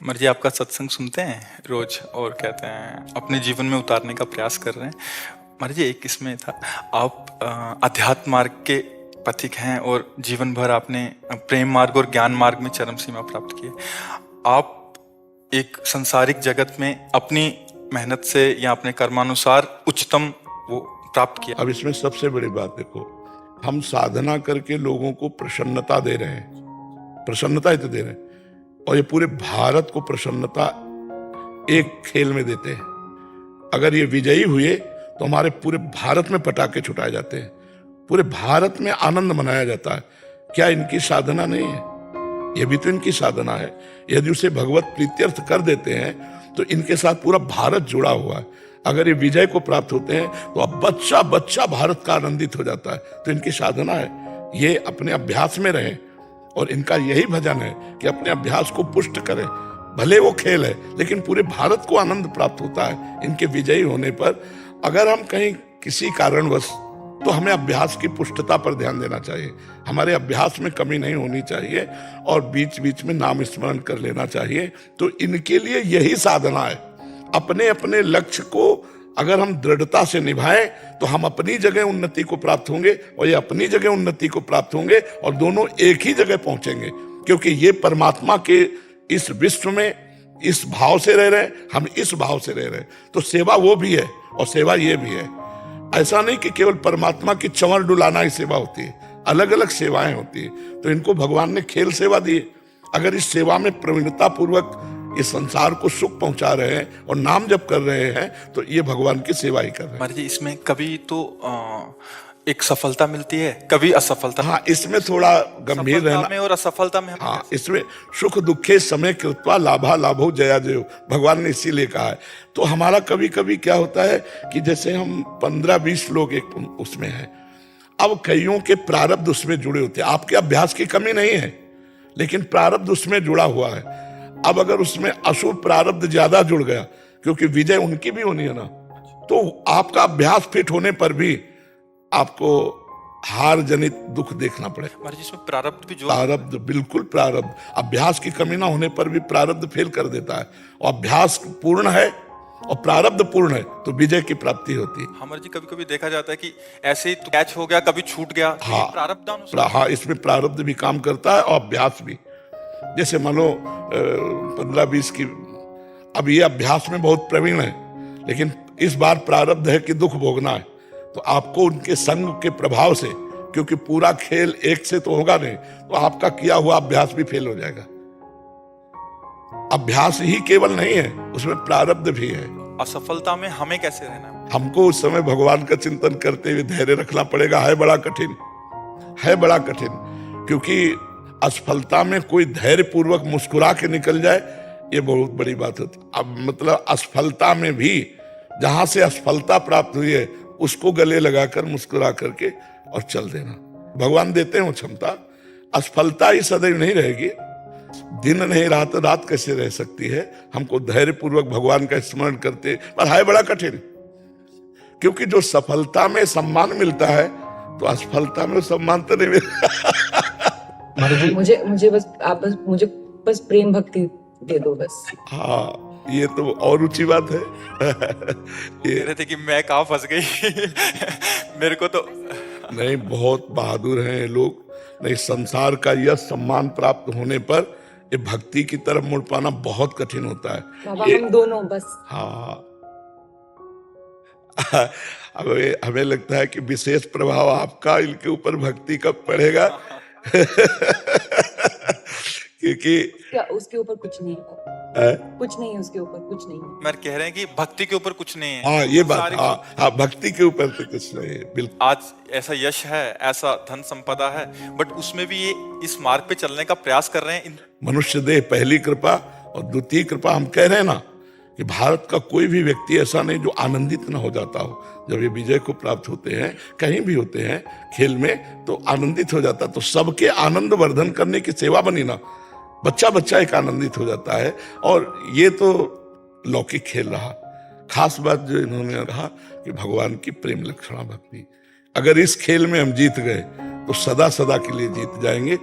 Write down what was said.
मर्जी आपका सत्संग सुनते हैं रोज और कहते हैं अपने जीवन में उतारने का प्रयास कर रहे हैं। मर्जी एक इसमें था, आप अध्यात्म मार्ग के पथिक हैं और जीवन भर आपने प्रेम मार्ग और ज्ञान मार्ग में चरम सीमा प्राप्त की है। आप एक संसारिक जगत में अपनी मेहनत से या अपने कर्मानुसार उच्चतम वो प्राप्त किया। अब इसमें सबसे बड़ी बात देखो, हम साधना करके लोगों को प्रसन्नता दे रहे हैं, प्रसन्नता ही तो दे रहे हैं, और ये पूरे भारत को प्रसन्नता एक खेल में देते हैं। अगर ये विजयी हुए तो हमारे पूरे भारत में पटाखे छुटाए जाते हैं, पूरे भारत में आनंद मनाया जाता है। क्या इनकी साधना नहीं है? ये भी तो इनकी साधना है। यदि उसे भगवत प्रीत्यर्थ कर देते हैं तो इनके साथ पूरा भारत जुड़ा हुआ है। अगर ये विजय को प्राप्त होते हैं तो अब बच्चा बच्चा भारत का आनंदित हो जाता है। तो इनकी साधना है, ये अपने अभ्यास में रहें, और इनका यही भजन है कि अपने अभ्यास को पुष्ट करें। भले वो खेल है लेकिन पूरे भारत को आनंद प्राप्त होता है इनके विजयी होने पर। अगर हम कहीं किसी कारणवश, तो हमें अभ्यास की पुष्टता पर ध्यान देना चाहिए। हमारे अभ्यास में कमी नहीं होनी चाहिए और बीच बीच में नाम स्मरण कर लेना चाहिए। तो इनके लिए यही साधना है। अपने अपने लक्ष्य को अगर हम दृढ़ता से निभाएं तो हम अपनी जगह उन्नति को प्राप्त होंगे और ये अपनी जगह उन्नति को प्राप्त होंगे, और दोनों एक ही जगह पहुंचेंगे। क्योंकि ये परमात्मा के इस विश्व में इस भाव से रह रहे हैं, हम इस भाव से रह रहे हैं। तो सेवा वो भी है और सेवा ये भी है। ऐसा नहीं कि केवल परमात्मा की चंवर डुलाना ही सेवा होती है, अलग अलग सेवाएं होती है। तो इनको भगवान ने खेल सेवा दी है। अगर इस सेवा में प्रवीणता पूर्वक इस संसार को सुख पहुंचा रहे हैं और नाम जप कर रहे हैं तो ये भगवान की सेवा ही कर रहे हैं। महाराज जी, इसमें कभी तो एक सफलता मिलती है, कभी असफलता। हाँ, इसमें थोड़ा गंभीर रहना में और असफलता में हाँ, इसमें सुख दुखे समय कृत्वा लाभा लाभो जया जयो, भगवान ने इसीलिए कहा है। तो हमारा कभी कभी क्या होता है कि जैसे हम 15-20 लोग एक उसमें हैं, अब कईयों के प्रारब्ध उसमें जुड़े होते हैं। आपके अभ्यास की कमी नहीं है लेकिन प्रारब्ध उसमें जुड़ा हुआ है। अब अगर उसमें अशुभ प्रारब्ध ज्यादा जुड़ गया, क्योंकि विजय उनकी भी होनी है ना, तो आपका अभ्यास फिट होने पर भी आपको हार जनित दुख देखना पड़ेगा। महाराज जी, इसमें प्रारब्ध भी जो प्रारब्ध, बिल्कुल प्रारब्ध। अभ्यास की कमी ना होने पर भी प्रारब्ध फेल कर देता है, और अभ्यास पूर्ण है और प्रारब्ध पूर्ण है तो विजय की प्राप्ति होती है। हमारे जी कभी कभी देखा जाता है कि ऐसे ही कैच हो गया, कभी छूट गया। हाँ, प्रारब्ध हाँ, इसमें प्रारब्ध भी काम करता है और अभ्यास भी। जैसे मानो 15-20 की, अब ये अभ्यास में बहुत प्रवीण है लेकिन इस बार प्रारब्ध है कि दुख भोगना है, तो आपको उनके संग के प्रभाव से, क्योंकि पूरा खेल एक से तो होगा नहीं, तो आपका किया हुआ अभ्यास भी फेल हो जाएगा। अभ्यास ही केवल नहीं है, उसमें प्रारब्ध भी है। असफलता में हमें कैसे रहना है? हमको उस समय भगवान का चिंतन करते हुए धैर्य रखना पड़ेगा। है बड़ा कठिन, है बड़ा कठिन, क्योंकि असफलता में कोई धैर्य पूर्वक मुस्कुरा के निकल जाए, ये बहुत बड़ी बात होती। अब मतलब असफलता में भी जहां से असफलता प्राप्त हुई है उसको गले लगाकर मुस्कुरा करके और चल देना। भगवान देते हैं वो क्षमता। असफलता ही सदैव नहीं रहेगी, दिन नहीं रात, रात कैसे रह सकती है। हमको धैर्य पूर्वक भगवान का स्मरण करते, पर है बड़ा कठिन, क्योंकि जो सफलता में सम्मान मिलता है तो असफलता में सम्मान तो नहीं मिलता। मुझे मुझे बस आप बस मुझे बस प्रेम भक्ति दे दो बस। हाँ, ये तो और ऊंची बात है। कह रहे थे कि मैं कहाँ फंस गई। मेरे को तो नहीं, बहुत बहादुर हैं ये लोग। नहीं, संसार का यह सम्मान प्राप्त होने पर ये भक्ति की तरफ मुड़ पाना बहुत कठिन होता है। बाबा हम दोनों बस। हाँ, हमें लगता है कि विशेष प्रभाव आपका इनके ऊपर भक्ति कब पड़ेगा। क्योंकि क्या उसके ऊपर कुछ नहीं है, कुछ नहीं है उसके ऊपर, कुछ नहीं है। मैं कह रहे हैं कि भक्ति के ऊपर कुछ नहीं है। हाँ, ये बात, हाँ, भक्ति के ऊपर तो कुछ नहीं है, बिल्कुल। आज ऐसा यश है, ऐसा धन संपदा है, बट उसमें भी ये इस मार्ग पे चलने का प्रयास कर रहे हैं। मनुष्य देह पहली कृपा और द्वितीय कृपा। हम कह रहे हैं ना कि भारत का कोई भी व्यक्ति ऐसा नहीं जो आनंदित न हो जाता हो। जब ये विजय को प्राप्त होते हैं, कहीं भी होते हैं खेल में, तो आनंदित हो जाता। तो सबके आनंद वर्धन करने की सेवा बनी ना, बच्चा बच्चा एक आनंदित हो जाता है। और ये तो लौकिक खेल रहा। खास बात जो इन्होंने कहा कि भगवान की प्रेम लक्षणा भक्ति, अगर इस खेल में हम जीत गए तो सदा सदा के लिए जीत जाएंगे।